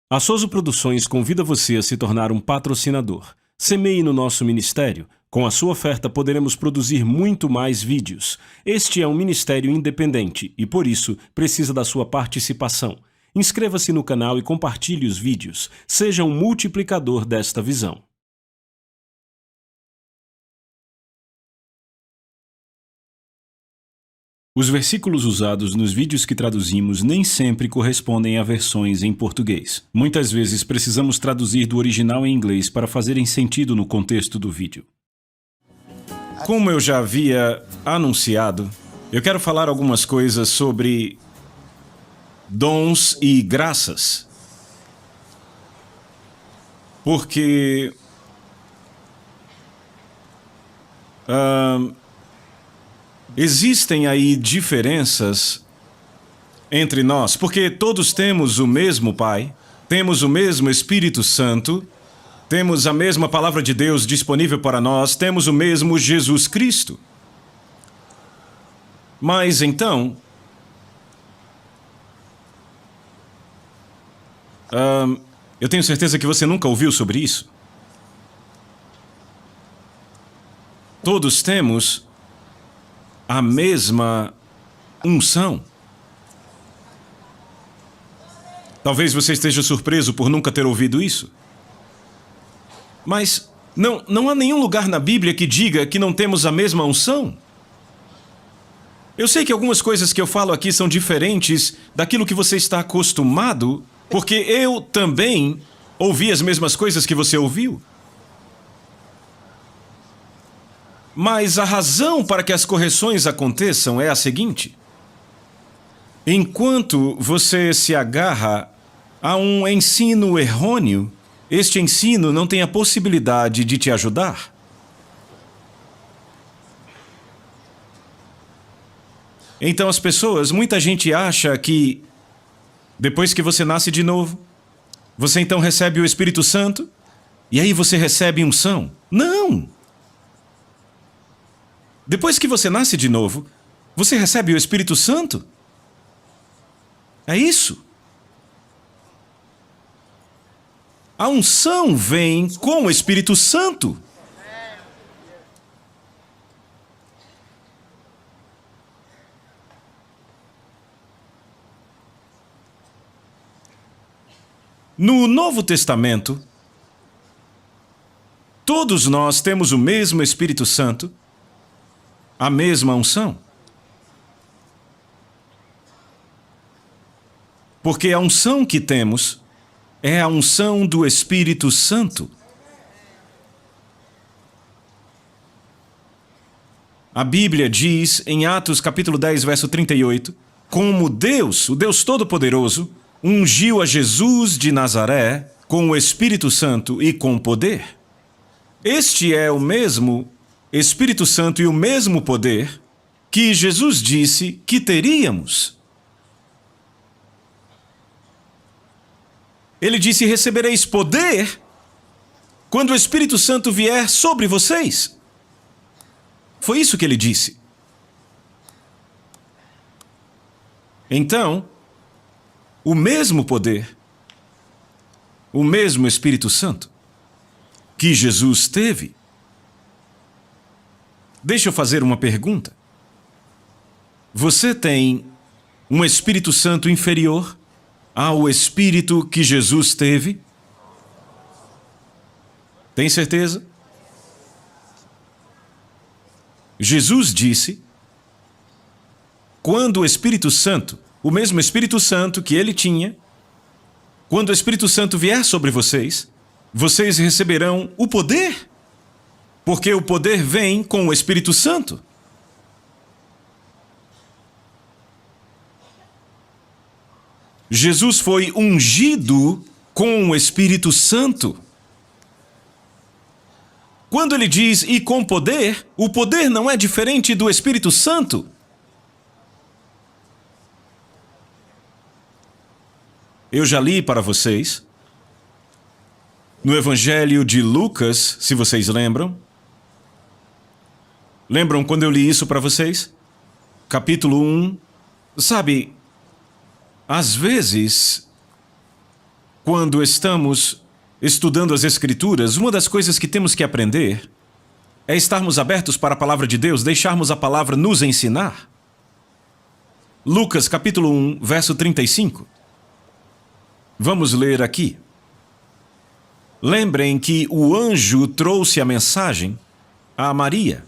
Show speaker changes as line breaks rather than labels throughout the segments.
A Soso Produções convida você a se tornar um patrocinador. Semeie no nosso ministério. Com a sua oferta poderemos produzir muito mais vídeos. Este é um ministério independente e, por isso, precisa da sua participação. Inscreva-se no canal e compartilhe os vídeos. Seja um multiplicador desta visão. Os versículos usados nos vídeos que traduzimos nem sempre correspondem a versões em português. Muitas vezes precisamos traduzir do original em inglês para fazerem sentido no contexto do vídeo. Como eu já havia anunciado, eu quero falar algumas coisas sobre dons e graças. Porque existem aí diferenças entre nós, porque todos temos o mesmo Pai, temos o mesmo Espírito Santo, temos a mesma Palavra de Deus disponível para nós, temos o mesmo Jesus Cristo. Mas então, eu tenho certeza que você nunca ouviu sobre isso. Todos temos a mesma unção. Talvez você esteja surpreso por nunca ter ouvido isso. Mas não há nenhum lugar na Bíblia que diga que não temos a mesma unção. Eu sei que algumas coisas que eu falo aqui são diferentes daquilo que você está acostumado, porque eu também ouvi as mesmas coisas que você ouviu. Mas a razão para que as correções aconteçam é a seguinte: enquanto você se agarra a um ensino errôneo, este ensino não tem a possibilidade de te ajudar. Então muita gente acha que depois que você nasce de novo, você então recebe o Espírito Santo e aí você recebe unção. Não! Depois que você nasce de novo, você recebe o Espírito Santo? É isso. A unção vem com o Espírito Santo. No Novo Testamento, todos nós temos o mesmo Espírito Santo, a mesma unção. Porque a unção que temos é a unção do Espírito Santo. A Bíblia diz, em Atos capítulo 10, verso 38, como Deus, o Deus Todo-Poderoso, ungiu a Jesus de Nazaré com o Espírito Santo e com poder. Este é o mesmo Espírito Santo e o mesmo poder que Jesus disse que teríamos. Ele disse: recebereis poder quando o Espírito Santo vier sobre vocês. Foi isso que ele disse. Então, o mesmo poder, o mesmo Espírito Santo que Jesus teve. Deixa eu fazer uma pergunta. Você tem um Espírito Santo inferior ao Espírito que Jesus teve? Tem certeza? Jesus disse, quando o Espírito Santo, o mesmo Espírito Santo que ele tinha, quando o Espírito Santo vier sobre vocês, vocês receberão o poder. Porque o poder vem com o Espírito Santo. Jesus foi ungido com o Espírito Santo. Quando ele diz "e com poder", o poder não é diferente do Espírito Santo. Eu já li para vocês, no Evangelho de Lucas, se vocês lembram. Lembram quando eu li isso para vocês? Capítulo 1. Sabe, às vezes, quando estamos estudando as Escrituras, uma das coisas que temos que aprender é estarmos abertos para a palavra de Deus, deixarmos a palavra nos ensinar. Lucas capítulo 1, verso 35. Vamos ler aqui. Lembrem que o anjo trouxe a mensagem a Maria.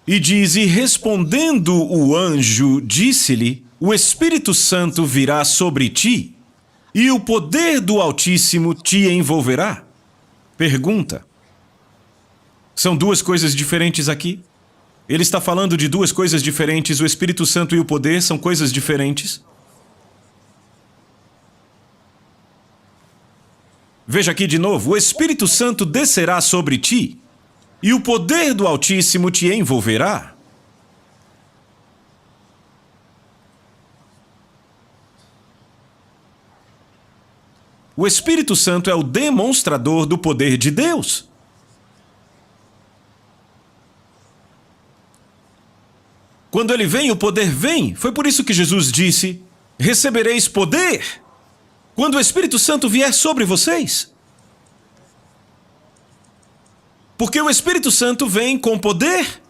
E diz, e respondendo o anjo, disse-lhe, o Espírito Santo virá sobre ti, e o poder do Altíssimo te envolverá. Pergunta. São duas coisas diferentes aqui? Ele está falando de duas coisas diferentes, o Espírito Santo e o poder são coisas diferentes? Veja aqui de novo, o Espírito Santo descerá sobre ti, e o poder do Altíssimo te envolverá. O Espírito Santo é o demonstrador do poder de Deus. Quando ele vem, o poder vem. Foi por isso que Jesus disse, recebereis poder quando o Espírito Santo vier sobre vocês. Porque o Espírito Santo vem com poder.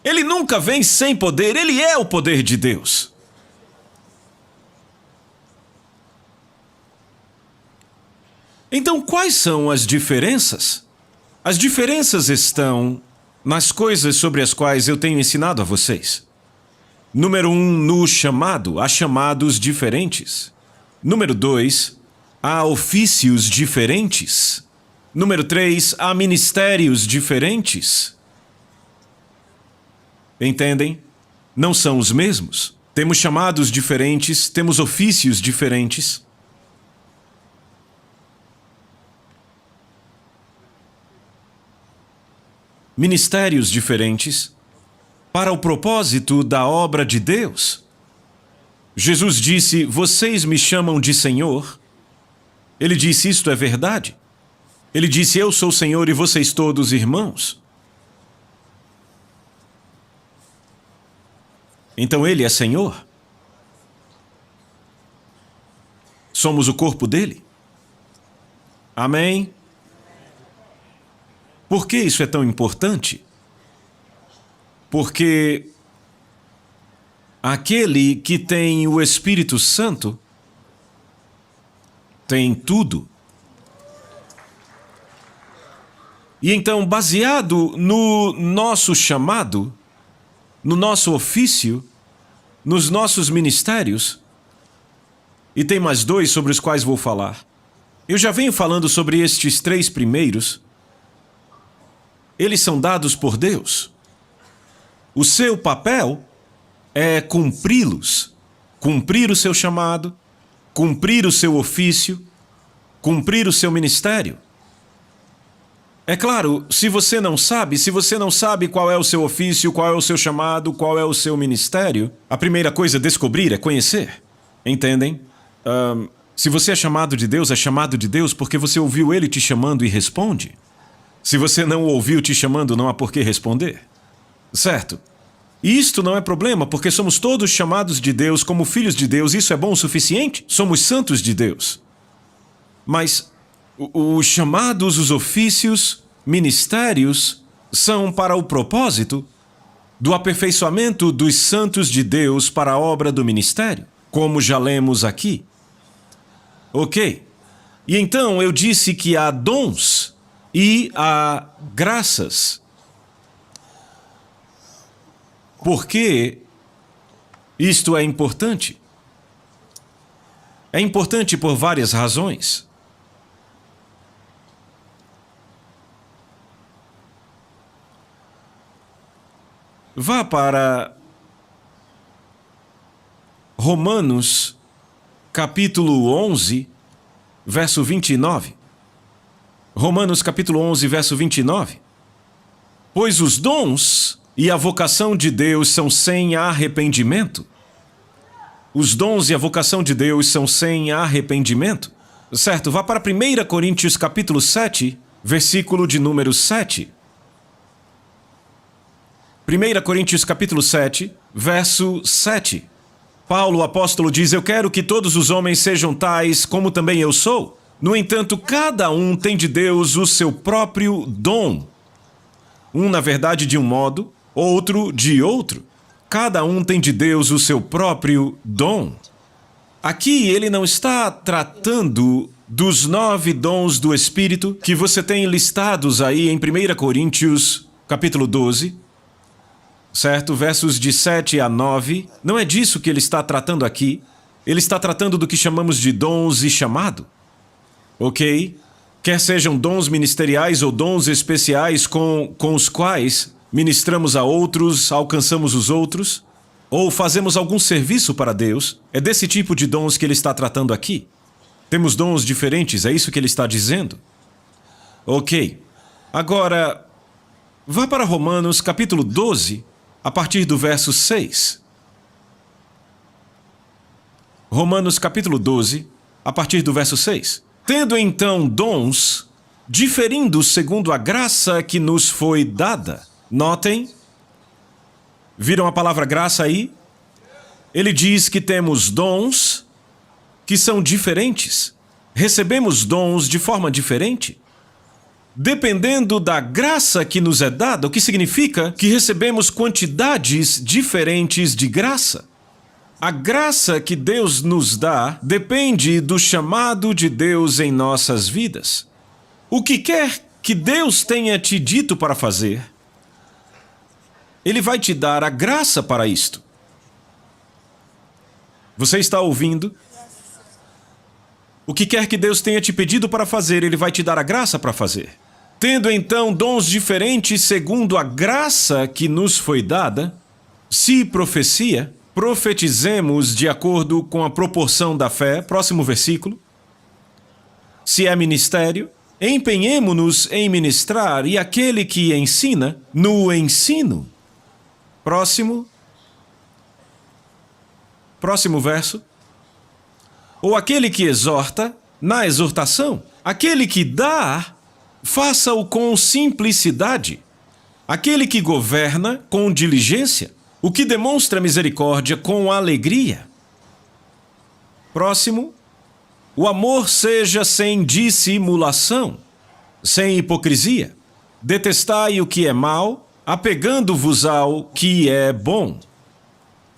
Ele nunca vem sem poder, ele é o poder de Deus. Então, quais são as diferenças? As diferenças estão nas coisas sobre as quais eu tenho ensinado a vocês. Número 1, no chamado, há chamados diferentes. Número 2, há ofícios diferentes. Número 3, há ministérios diferentes. Entendem? Não são os mesmos. Temos chamados diferentes, temos ofícios diferentes. Ministérios diferentes para o propósito da obra de Deus. Jesus disse, vocês me chamam de Senhor. Ele disse, isto é verdade. Ele disse, eu sou o Senhor e vocês todos irmãos. Então ele é Senhor. Somos o corpo dele. Amém? Por que isso é tão importante? Porque aquele que tem o Espírito Santo tem tudo. E então, baseado no nosso chamado, no nosso ofício, nos nossos ministérios, e tem mais dois sobre os quais vou falar. Eu já venho falando sobre estes 3 primeiros. Eles são dados por Deus. O seu papel é cumpri-los. Cumprir o seu chamado, cumprir o seu ofício, cumprir o seu ministério. É claro, se você não sabe qual é o seu ofício, qual é o seu chamado, qual é o seu ministério, a primeira coisa a descobrir é conhecer. Entendem? Se você é chamado de Deus porque você ouviu Ele te chamando e responde. Se você não o ouviu te chamando, não há por que responder. Certo? E isto não é problema, porque somos todos chamados de Deus como filhos de Deus. Isso é bom o suficiente? Somos santos de Deus. Mas os chamados, os ofícios, ministérios, são para o propósito do aperfeiçoamento dos santos de Deus para a obra do ministério, como já lemos aqui. Ok. E então eu disse que há dons e há graças. Por que isto é importante? É importante por várias razões. Vá para Romanos, capítulo 11, verso 29. Romanos, capítulo 11, verso 29. Pois os dons e a vocação de Deus são sem arrependimento. Os dons e a vocação de Deus são sem arrependimento. Certo? Vá para 1 Coríntios, capítulo 7, versículo de número 7. 1 Coríntios capítulo 7, verso 7. Paulo, o apóstolo, diz: eu quero que todos os homens sejam tais como também eu sou. No entanto, cada um tem de Deus o seu próprio dom. Um, na verdade, de um modo, outro de outro. Cada um tem de Deus o seu próprio dom. Aqui ele não está tratando dos 9 dons do Espírito que você tem listados aí em 1 Coríntios, capítulo 12, certo? Versos de 7 a 9. Não é disso que ele está tratando aqui. Ele está tratando do que chamamos de dons e chamado. Ok? Quer sejam dons ministeriais ou dons especiais com os quais ministramos a outros, alcançamos os outros, ou fazemos algum serviço para Deus. É desse tipo de dons que ele está tratando aqui. Temos dons diferentes, é isso que ele está dizendo? Ok. Agora, vá para Romanos capítulo 12, a partir do verso 6. Romanos capítulo 12, a partir do verso 6. Tendo então dons, diferindo segundo a graça que nos foi dada. Notem, viram a palavra graça aí? Ele diz que temos dons que são diferentes. Recebemos dons de forma diferente. Dependendo da graça que nos é dada, o que significa que recebemos quantidades diferentes de graça. A graça que Deus nos dá depende do chamado de Deus em nossas vidas. O que quer que Deus tenha te dito para fazer, Ele vai te dar a graça para isto. Você está ouvindo? O que quer que Deus tenha te pedido para fazer, Ele vai te dar a graça para fazer. Tendo então dons diferentes segundo a graça que nos foi dada, se profecia, profetizemos de acordo com a proporção da fé. Próximo versículo. Se é ministério, empenhemo-nos em ministrar, e aquele que ensina, no ensino. Próximo verso. Ou aquele que exorta, na exortação. Aquele que dá, faça-o com simplicidade. Aquele que governa, com diligência. O que demonstra misericórdia, com alegria. Próximo. O amor seja sem dissimulação, sem hipocrisia. Detestai o que é mal, apegando-vos ao que é bom.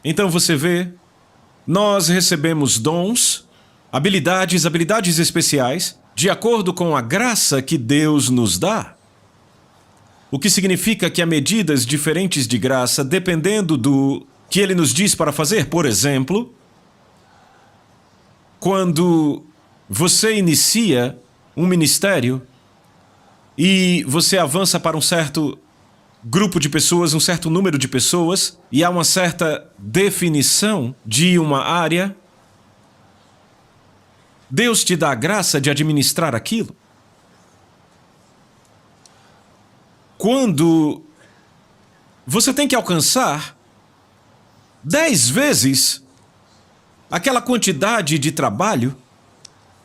Então você vê, nós recebemos dons, habilidades especiais, de acordo com a graça que Deus nos dá. O que significa que há medidas diferentes de graça dependendo do que Ele nos diz para fazer. Por exemplo, quando você inicia um ministério e você avança para um certo grupo de pessoas, um certo número de pessoas, e há uma certa definição de uma área, Deus te dá a graça de administrar aquilo. Quando você tem que alcançar 10 vezes aquela quantidade de trabalho,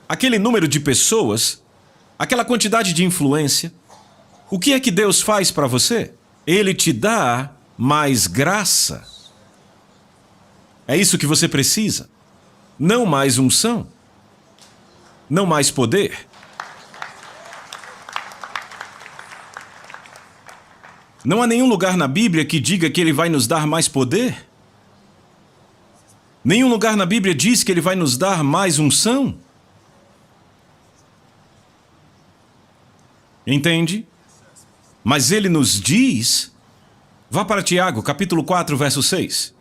aquele número de pessoas, aquela quantidade de influência, o que é que Deus faz para você? Ele te dá mais graça. É isso que você precisa. Não mais unção. Não mais poder. Não há nenhum lugar na Bíblia que diga que Ele vai nos dar mais poder. Nenhum lugar na Bíblia diz que Ele vai nos dar mais unção. Entende? Mas Ele nos diz... Vá para Tiago, capítulo 4, verso 6.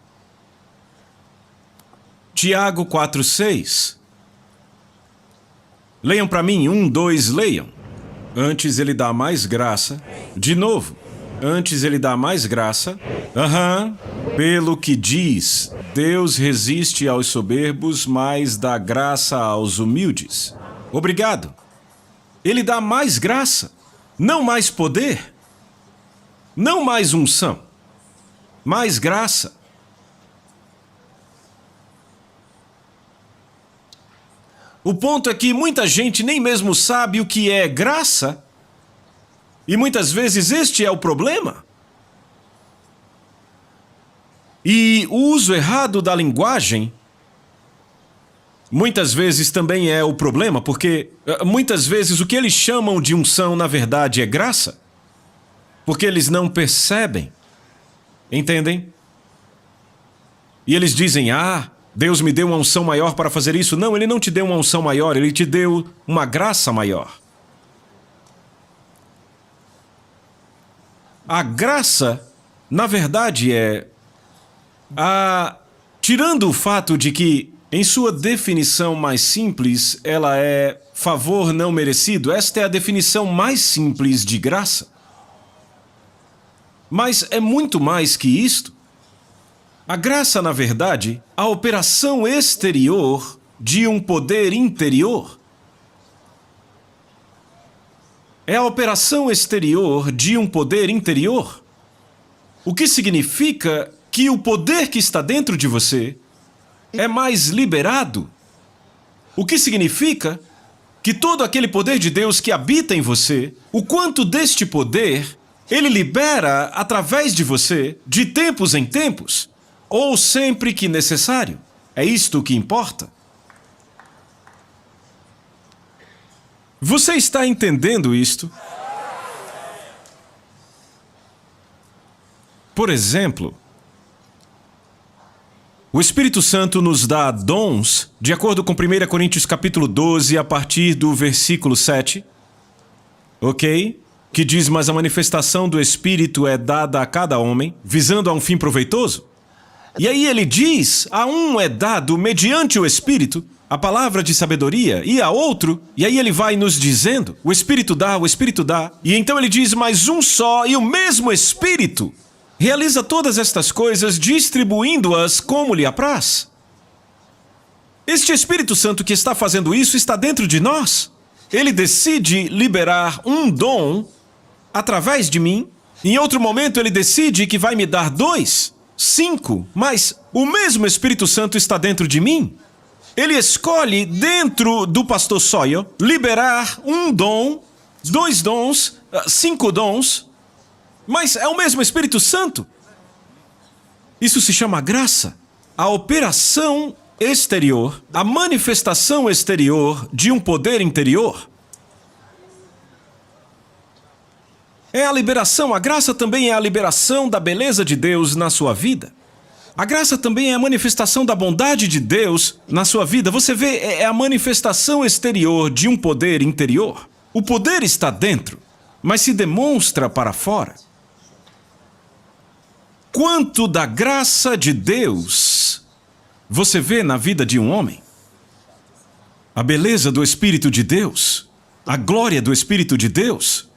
Tiago 4, 6. Leiam para mim, 1, 2, leiam. Antes Ele dá mais graça. De novo. Antes Ele dá mais graça. Pelo que diz, Deus resiste aos soberbos, mas dá graça aos humildes. Obrigado. Ele dá mais graça, não mais poder, não mais unção, mais graça. O ponto é que muita gente nem mesmo sabe o que é graça. E muitas vezes este é o problema. E o uso errado da linguagem muitas vezes também é o problema, porque muitas vezes o que eles chamam de unção, na verdade, é graça. Porque eles não percebem. Entendem? E eles dizem, Deus me deu uma unção maior para fazer isso. Não, Ele não te deu uma unção maior, Ele te deu uma graça maior. A graça, na verdade, tirando o fato de que, em sua definição mais simples, ela é favor não merecido, esta é a definição mais simples de graça. Mas é muito mais que isto. A graça, na verdade, a operação exterior de um poder interior. É a operação exterior de um poder interior. O que significa que o poder que está dentro de você é mais liberado. O que significa que todo aquele poder de Deus que habita em você, o quanto deste poder Ele libera através de você, de tempos em tempos, ou sempre que necessário. É isto que importa. Você está entendendo isto? Por exemplo, o Espírito Santo nos dá dons, de acordo com 1 Coríntios capítulo 12, a partir do versículo 7. Ok? Que diz, mas a manifestação do Espírito é dada a cada homem, visando a um fim proveitoso. E aí ele diz, a um é dado, mediante o Espírito, a palavra de sabedoria, e a outro, e aí ele vai nos dizendo, o Espírito dá, e então ele diz, mas um só e o mesmo Espírito realiza todas estas coisas, distribuindo-as como lhe apraz. Este Espírito Santo que está fazendo isso está dentro de nós. Ele decide liberar um dom através de mim. Em outro momento ele decide que vai me dar 2, 5, mas o mesmo Espírito Santo está dentro de mim. Ele escolhe dentro do pastor Sawyer liberar um dom, 2 dons, 5 dons, mas é o mesmo Espírito Santo. Isso se chama graça. A operação exterior, a manifestação exterior de um poder interior. É a liberação, a graça também é a liberação da beleza de Deus na sua vida. A graça também é a manifestação da bondade de Deus na sua vida. Você vê, é a manifestação exterior de um poder interior. O poder está dentro, mas se demonstra para fora. Quanto da graça de Deus você vê na vida de um homem? A beleza do Espírito de Deus, a glória do Espírito de Deus.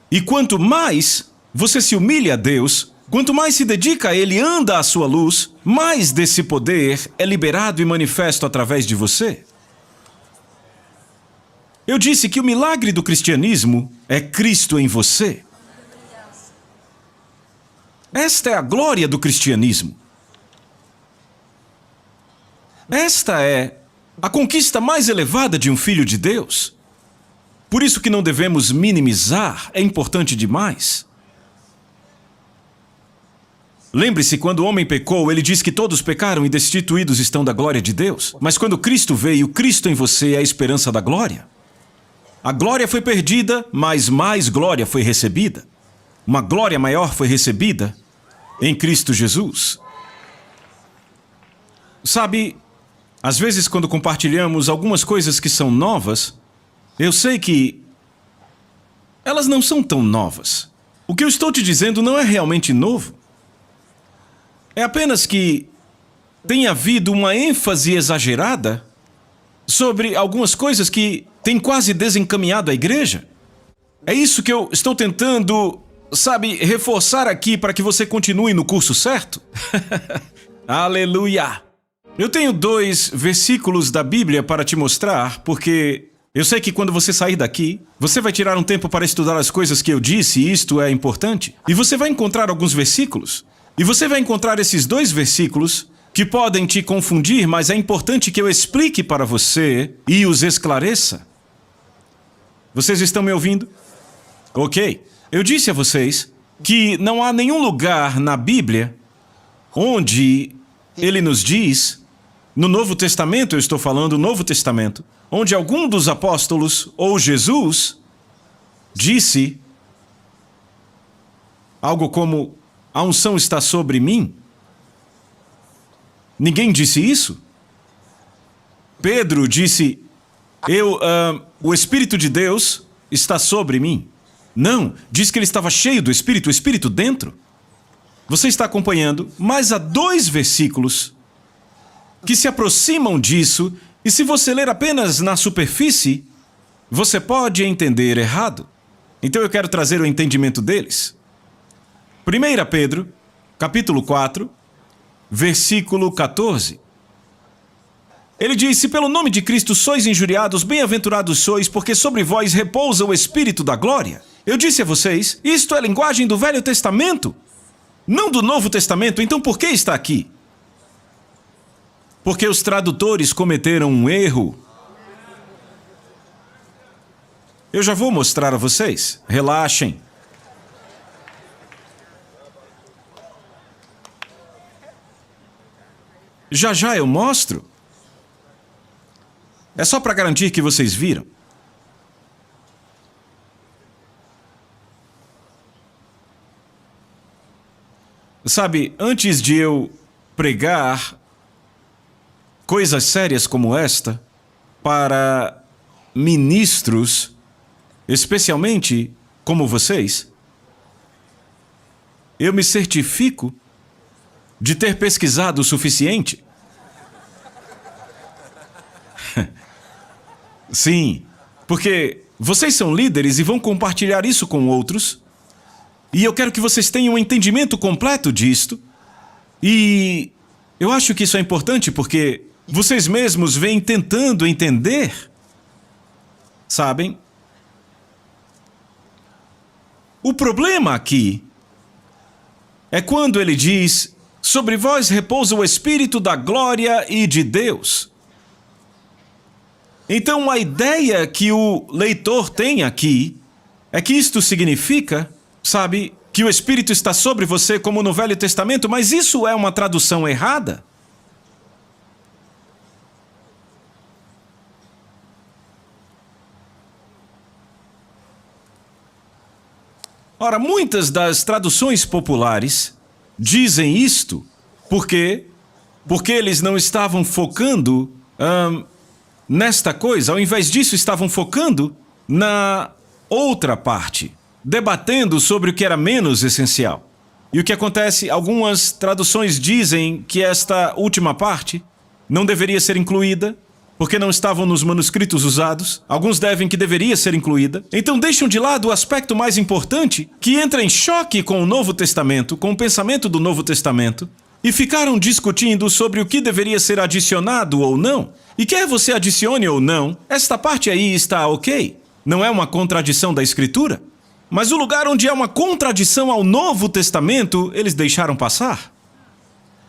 E quanto mais você se humilha a Deus, quanto mais se dedica a Ele, anda à sua luz, mais desse poder é liberado e manifesto através de você. Eu disse que o milagre do cristianismo é Cristo em você. Esta é a glória do cristianismo. Esta é a conquista mais elevada de um filho de Deus. Por isso que não devemos minimizar, é importante demais. Lembre-se, quando o homem pecou, ele diz que todos pecaram e destituídos estão da glória de Deus. Mas quando Cristo veio, Cristo em você é a esperança da glória. A glória foi perdida, mas mais glória foi recebida. Uma glória maior foi recebida em Cristo Jesus. Sabe, às vezes quando compartilhamos algumas coisas que são novas, eu sei que elas não são tão novas. O que eu estou te dizendo não é realmente novo. É apenas que tem havido uma ênfase exagerada sobre algumas coisas que têm quase desencaminhado a igreja. É isso que eu estou tentando, reforçar aqui para que você continue no curso certo. Aleluia! Eu tenho 2 versículos da Bíblia para te mostrar, porque eu sei que quando você sair daqui, você vai tirar um tempo para estudar as coisas que eu disse, e isto é importante. E você vai encontrar alguns versículos. E você vai encontrar esses 2 versículos que podem te confundir, mas é importante que eu explique para você e os esclareça. Vocês estão me ouvindo? Ok. Eu disse a vocês que não há nenhum lugar na Bíblia onde ele nos diz, no Novo Testamento, eu estou falando, Novo Testamento, onde algum dos apóstolos, ou Jesus, disse algo como, a unção está sobre mim? Ninguém disse isso? Pedro disse, o Espírito de Deus está sobre mim. Não, diz que ele estava cheio do Espírito, o Espírito dentro. Você está acompanhando, mas há 2 versículos que se aproximam disso, e se você ler apenas na superfície, você pode entender errado. Então eu quero trazer o entendimento deles. 1 Pedro, capítulo 4, versículo 14. Ele diz, se pelo nome de Cristo sois injuriados, bem-aventurados sois, porque sobre vós repousa o Espírito da glória. Eu disse a vocês, isto é linguagem do Velho Testamento, não do Novo Testamento, então por que está aqui? Porque os tradutores cometeram um erro. Eu já vou mostrar a vocês, relaxem. Já já eu mostro. É só para garantir que vocês viram. Sabe, antes de eu pregar coisas sérias como esta para ministros, especialmente como vocês, eu me certifico de ter pesquisado o suficiente. Sim, porque vocês são líderes e vão compartilhar isso com outros. E eu quero que vocês tenham um entendimento completo disto. E eu acho que isso é importante porque vocês mesmos vêm tentando entender. Sabem? O problema aqui é quando ele diz, sobre vós repousa o Espírito da glória e de Deus. Então a ideia que o leitor tem aqui é que isto significa, sabe, que o Espírito está sobre você como no Velho Testamento, mas isso é uma tradução errada. Ora, muitas das traduções populares dizem isto porque eles não estavam focando nesta coisa, ao invés disso estavam focando na outra parte, debatendo sobre o que era menos essencial. E o que acontece, algumas traduções dizem que esta última parte não deveria ser incluída, porque não estavam nos manuscritos usados. Alguns devem que deveria ser incluída. Então deixam de lado o aspecto mais importante, que entra em choque com o Novo Testamento, com o pensamento do Novo Testamento, e ficaram discutindo sobre o que deveria ser adicionado ou não. E quer você adicione ou não, esta parte aí está ok. Não é uma contradição da Escritura. Mas o lugar onde é uma contradição ao Novo Testamento, eles deixaram passar.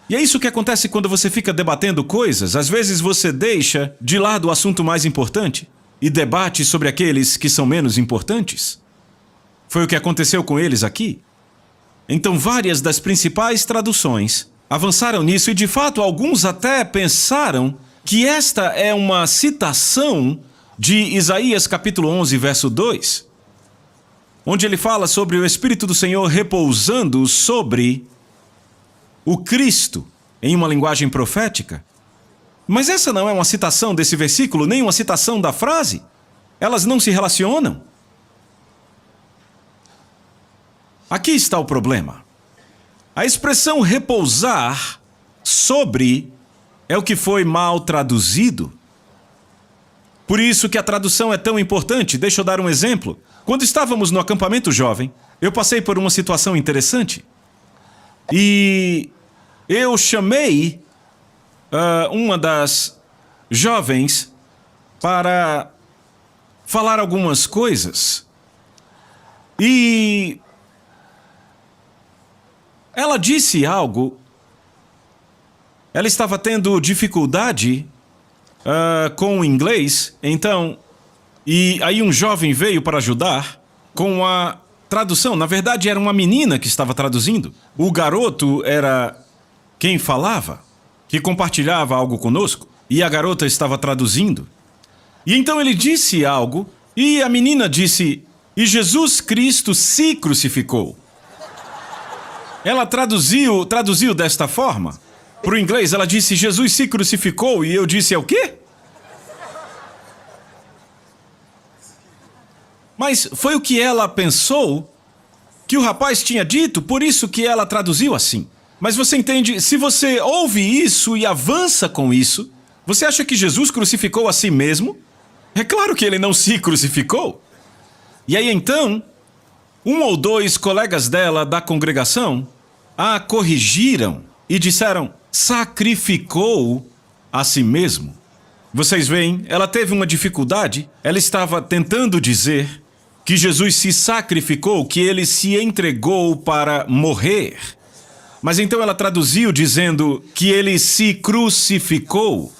E é isso que acontece quando você fica debatendo coisas. Às vezes você deixa de lado o assunto mais importante e debate sobre aqueles que são menos importantes. Foi o que aconteceu com eles aqui. Então várias das principais traduções avançaram nisso e de fato alguns até pensaram que esta é uma citação de Isaías capítulo 11, verso 2, onde ele fala sobre o Espírito do Senhor repousando sobre o Cristo, em uma linguagem profética. Mas essa não é uma citação desse versículo, nem uma citação da frase. Elas não se relacionam. Aqui está o problema. A expressão repousar sobre é o que foi mal traduzido. Por isso que a tradução é tão importante. Deixa eu dar um exemplo. Quando estávamos no acampamento jovem, eu passei por uma situação interessante. E eu chamei uma das jovens para falar algumas coisas. E ela disse algo. Ela estava tendo dificuldade com o inglês, então... E aí um jovem veio para ajudar com a tradução. Na verdade, era uma menina que estava traduzindo. O garoto quem falava, que compartilhava algo conosco, e a garota estava traduzindo. E então ele disse algo, e a menina disse, e Jesus Cristo se crucificou. Ela traduziu desta forma. Para o inglês, ela disse, Jesus se crucificou, e eu disse, é o quê? Mas foi o que ela pensou que o rapaz tinha dito, por isso que ela traduziu assim. Mas você entende, se você ouve isso e avança com isso, você acha que Jesus crucificou a si mesmo? É claro que ele não se crucificou. E aí então, um ou dois colegas dela da congregação a corrigiram e disseram, sacrificou a si mesmo. Vocês veem, ela teve uma dificuldade, ela estava tentando dizer que Jesus se sacrificou, que ele se entregou para morrer. Mas então ela traduziu dizendo que ele se crucificou.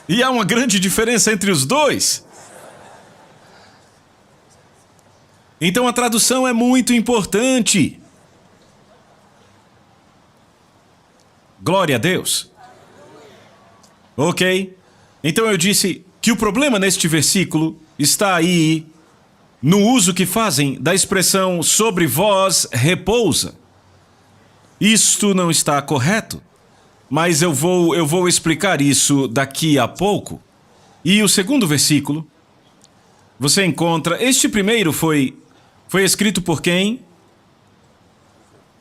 E há uma grande diferença entre os dois. Então a tradução é muito importante. Glória a Deus. Ok. Então eu disse que o problema neste versículo está aí no uso que fazem da expressão sobre vós repousa. Isto não está correto, mas eu vou explicar isso daqui a pouco. E o segundo versículo, você encontra, este primeiro foi escrito por quem?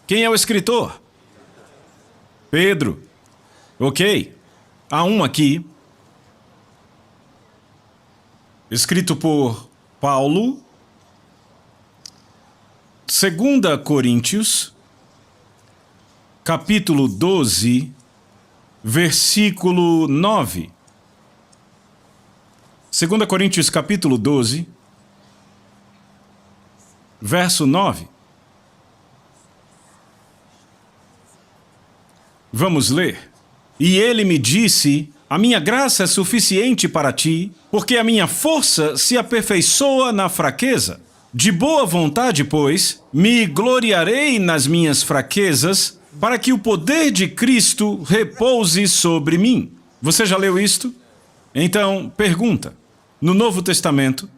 Quem é o escritor? Pedro. Ok. Há um aqui, escrito por Paulo, 2 Coríntios, capítulo 12, versículo 9. 2 Coríntios, capítulo 12, verso 9. Vamos ler. E ele me disse, a minha graça é suficiente para ti, porque a minha força se aperfeiçoa na fraqueza. De boa vontade, pois, me gloriarei nas minhas fraquezas, para que o poder de Cristo repouse sobre mim. Você já leu isto? Então, pergunta. No Novo Testamento,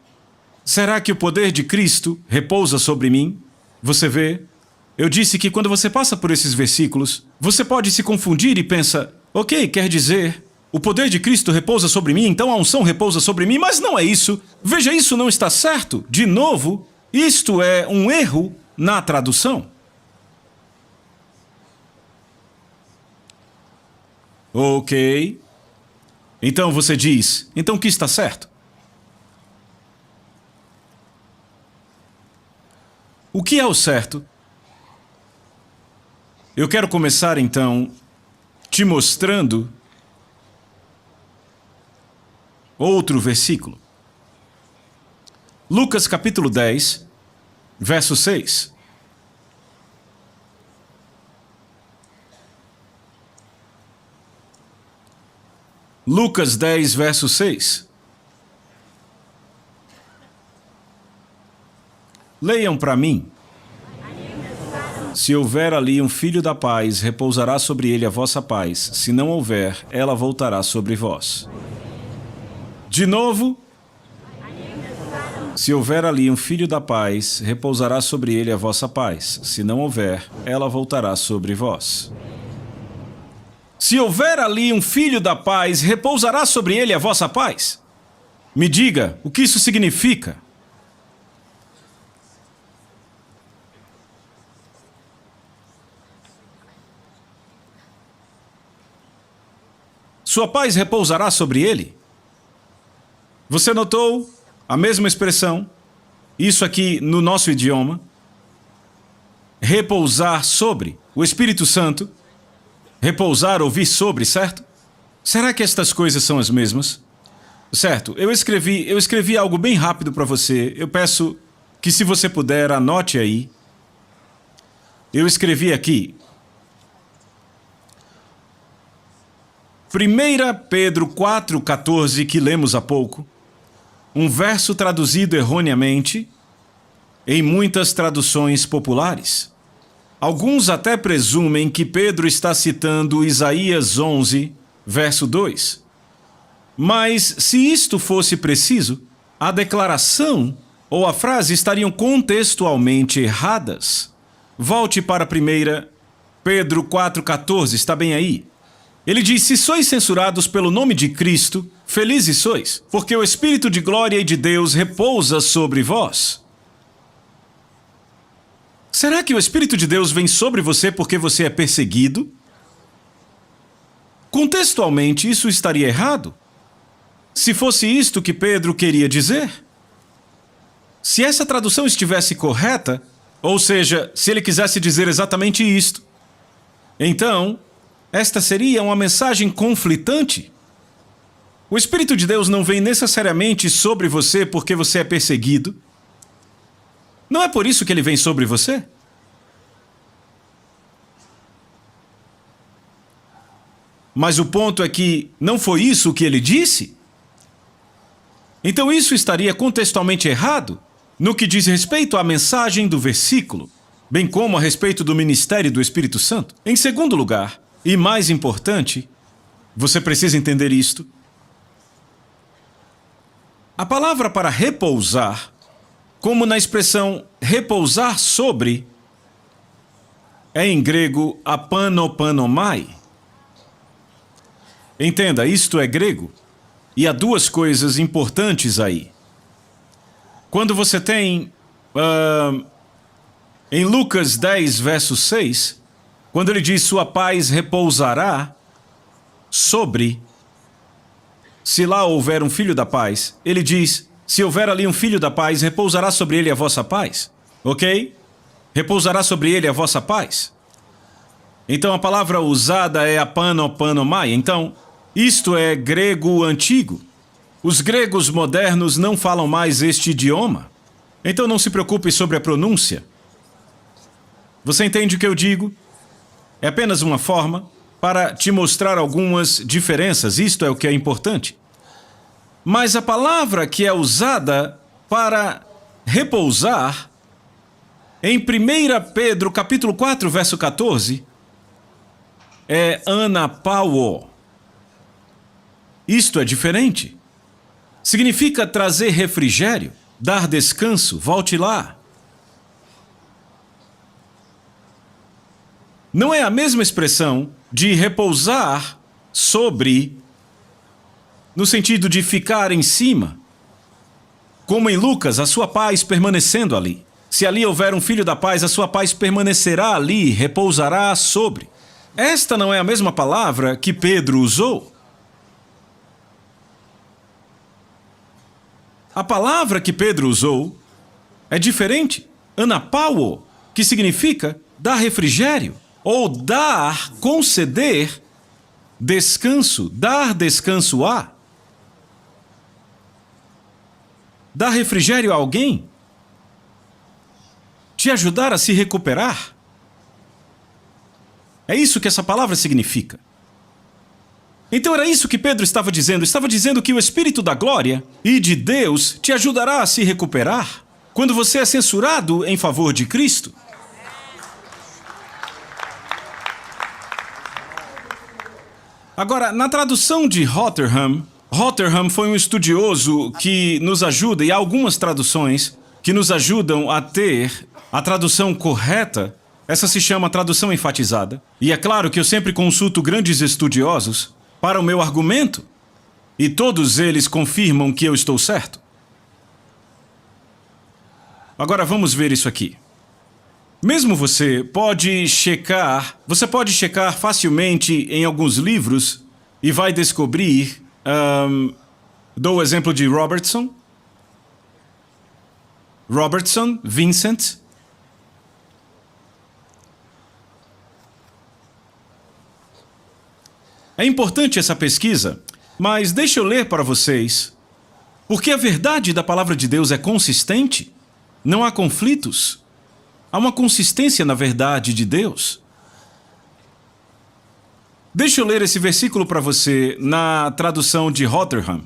será que o poder de Cristo repousa sobre mim? Você vê? Eu disse que quando você passa por esses versículos, você pode se confundir e pensa, ok, quer dizer, o poder de Cristo repousa sobre mim, então a unção repousa sobre mim, mas não é isso. Veja, isso não está certo. De novo, isto é um erro na tradução. Ok. Então você diz, então o que está certo? O que é o certo? Eu quero começar então te mostrando outro versículo. Lucas capítulo 10, verso 6. Lucas 10, verso 6. Leiam para mim. Se houver ali um filho da paz, repousará sobre ele a vossa paz. Se não houver, ela voltará sobre vós. De novo. Se houver ali um filho da paz, repousará sobre ele a vossa paz. Se não houver, ela voltará sobre vós. Se houver ali um filho da paz, repousará sobre ele a vossa paz? Me diga, o que isso significa? Sua paz repousará sobre ele? Você notou a mesma expressão? Isso aqui no nosso idioma. Repousar sobre o Espírito Santo. Repousar ou vir sobre, certo? Será que estas coisas são as mesmas? Certo, eu escrevi algo bem rápido para você. Eu peço que, se você puder, anote aí. Eu escrevi aqui. 1 Pedro 4,14, que lemos há pouco. Um verso traduzido erroneamente em muitas traduções populares. Alguns até presumem que Pedro está citando Isaías 11, verso 2. Mas, se isto fosse preciso, a declaração ou a frase estariam contextualmente erradas. Volte para a 1 Pedro 4,14, está bem aí? Ele diz: se sois censurados pelo nome de Cristo, felizes sois, porque o Espírito de glória e de Deus repousa sobre vós. Será que o Espírito de Deus vem sobre você porque você é perseguido? Contextualmente, isso estaria errado. Se fosse isto que Pedro queria dizer. Se essa tradução estivesse correta, ou seja, se ele quisesse dizer exatamente isto, então, esta seria uma mensagem conflitante. O Espírito de Deus não vem necessariamente sobre você porque você é perseguido. Não é por isso que ele vem sobre você? Mas o ponto é que não foi isso que ele disse? Então isso estaria contextualmente errado no que diz respeito à mensagem do versículo, bem como a respeito do ministério do Espírito Santo. Em segundo lugar, e mais importante, você precisa entender isto. A palavra para repousar, como na expressão repousar sobre, é em grego apanopanomai. Entenda, isto é grego, e há duas coisas importantes aí. Quando você tem, em Lucas 10, verso 6, quando ele diz sua paz repousará sobre, se lá houver um filho da paz, ele diz, se houver ali um filho da paz, repousará sobre ele a vossa paz. Ok? Repousará sobre ele a vossa paz. Então a palavra usada é apanopanomai. Então, isto é grego antigo. Os gregos modernos não falam mais este idioma. Então não se preocupe sobre a pronúncia. Você entende o que eu digo? É apenas uma forma para te mostrar algumas diferenças. Isto é o que é importante. Mas a palavra que é usada para repousar, em 1 Pedro capítulo 4, verso 14, é anapauo. Isto é diferente. Significa trazer refrigério, dar descanso, volte lá. Não é a mesma expressão de repousar sobre, no sentido de ficar em cima. Como em Lucas, a sua paz permanecendo ali. Se ali houver um filho da paz, a sua paz permanecerá ali, repousará sobre. Esta não é a mesma palavra que Pedro usou. A palavra que Pedro usou é diferente. Anapauo, que significa dar refrigério, ou dar, conceder, descanso, dar descanso a. Dar refrigério a alguém? Te ajudar a se recuperar? É isso que essa palavra significa. Então era isso que Pedro estava dizendo. Estava dizendo que o Espírito da glória e de Deus te ajudará a se recuperar quando você é censurado em favor de Cristo. Agora, na tradução de Rotherham foi um estudioso que nos ajuda, e há algumas traduções que nos ajudam a ter a tradução correta. Essa se chama tradução enfatizada. E é claro que eu sempre consulto grandes estudiosos para o meu argumento, e todos eles confirmam que eu estou certo. Agora vamos ver isso aqui. Mesmo você pode checar facilmente em alguns livros e vai descobrir, dou o exemplo de Robertson, Vincent. É importante essa pesquisa, mas deixa eu ler para vocês. Porque a verdade da palavra de Deus é consistente, não há conflitos. Há uma consistência na verdade de Deus. Deixa eu ler esse versículo para você na tradução de Rotherham.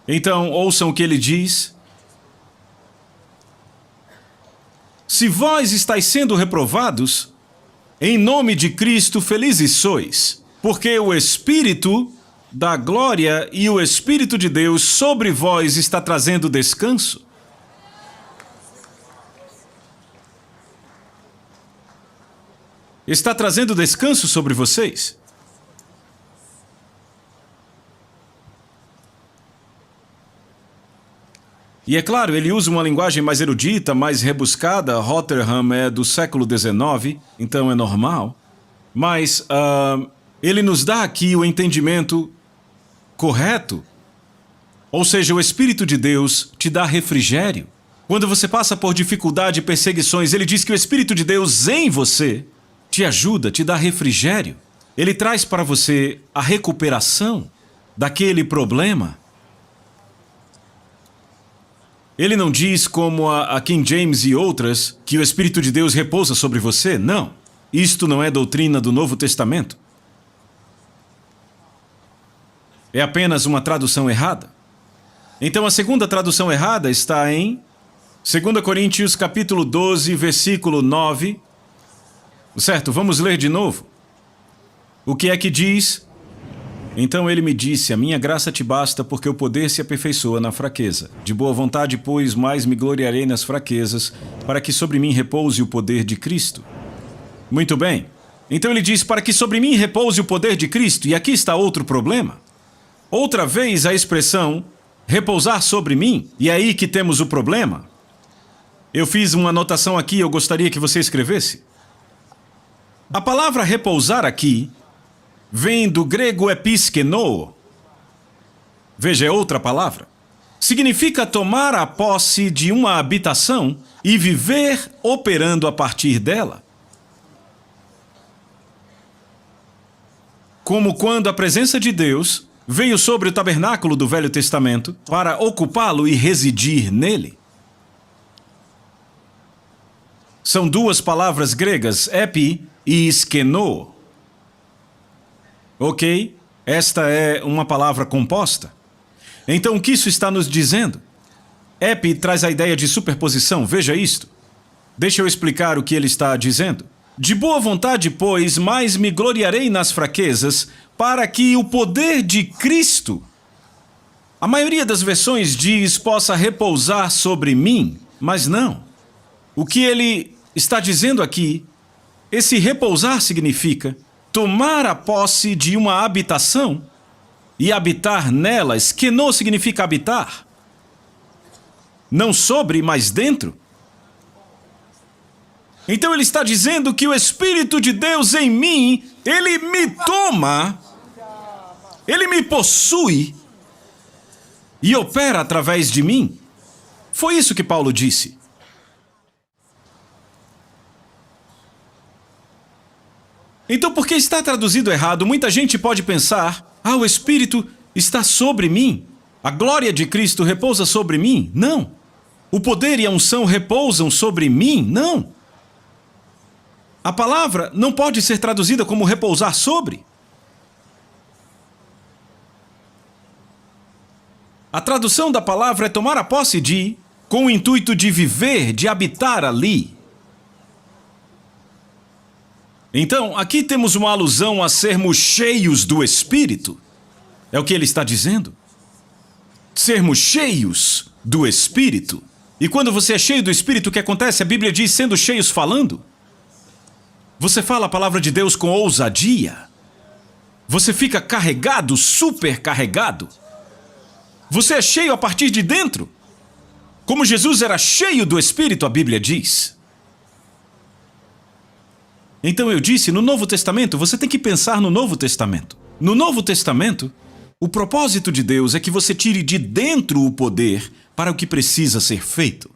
Então, ouçam o que ele diz. Se vós estáis sendo reprovados, em nome de Cristo felizes sois, porque o Espírito da glória e o Espírito de Deus sobre vós está trazendo descanso. Está trazendo descanso sobre vocês. E é claro, ele usa uma linguagem mais erudita, mais rebuscada. Rotherham é do século XIX, então é normal. Mas ele nos dá aqui o entendimento correto. Ou seja, o Espírito de Deus te dá refrigério. Quando você passa por dificuldade e perseguições, ele diz que o Espírito de Deus em você te ajuda, te dá refrigério. Ele traz para você a recuperação daquele problema. Ele não diz, como a King James e outras, que o Espírito de Deus repousa sobre você. Não. Isto não é doutrina do Novo Testamento. É apenas uma tradução errada. Então a segunda tradução errada está em 2 Coríntios capítulo 12, versículo 9. Certo, vamos ler de novo. O que é que diz? Então ele me disse, a minha graça te basta, porque o poder se aperfeiçoa na fraqueza. De boa vontade, pois, mais me gloriarei nas fraquezas, para que sobre mim repouse o poder de Cristo. Muito bem. Então ele diz, para que sobre mim repouse o poder de Cristo. E aqui está outro problema. Outra vez a expressão, repousar sobre mim. E é aí que temos o problema. Eu fiz uma anotação aqui, eu gostaria que você escrevesse. A palavra repousar aqui vem do grego episkeno. Veja, é outra palavra. Significa tomar a posse de uma habitação e viver operando a partir dela. Como quando a presença de Deus veio sobre o tabernáculo do Velho Testamento para ocupá-lo e residir nele. São duas palavras gregas, epi e skeno. Ok? Esta é uma palavra composta. Então, o que isso está nos dizendo? Epi traz a ideia de superposição, veja isto. Deixa eu explicar o que ele está dizendo. De boa vontade, pois, mais me gloriarei nas fraquezas, para que o poder de Cristo, a maioria das versões diz, possa repousar sobre mim, mas não. O que ele está dizendo aqui, esse repousar significa tomar a posse de uma habitação e habitar nela. Skeno significa habitar. Não sobre, mas dentro. Então ele está dizendo que o Espírito de Deus em mim, ele me toma, ele me possui e opera através de mim. Foi isso que Paulo disse. Então, porque está traduzido errado, muita gente pode pensar, o Espírito está sobre mim, a glória de Cristo repousa sobre mim. Não. O poder e a unção repousam sobre mim. Não. A palavra não pode ser traduzida como repousar sobre. A tradução da palavra é tomar a posse de, com o intuito de viver, de habitar ali. Então, aqui temos uma alusão a sermos cheios do Espírito. É o que ele está dizendo. Sermos cheios do Espírito. E quando você é cheio do Espírito, o que acontece? A Bíblia diz, sendo cheios falando. Você fala a palavra de Deus com ousadia. Você fica carregado, super carregado. Você é cheio a partir de dentro. Como Jesus era cheio do Espírito, a Bíblia diz. Então eu disse, no Novo Testamento, você tem que pensar no Novo Testamento. No Novo Testamento, o propósito de Deus é que você tire de dentro o poder para o que precisa ser feito.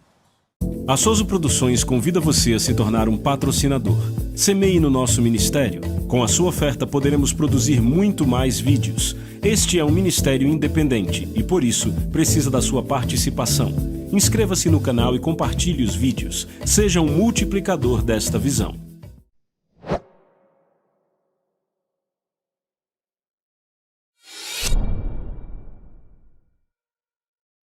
A Soso Produções convida você a se tornar um patrocinador. Semeie no nosso ministério. Com a sua oferta poderemos produzir muito mais vídeos. Este é um ministério independente e, por isso, precisa da sua participação. Inscreva-se no canal e compartilhe os vídeos. Seja um multiplicador desta visão.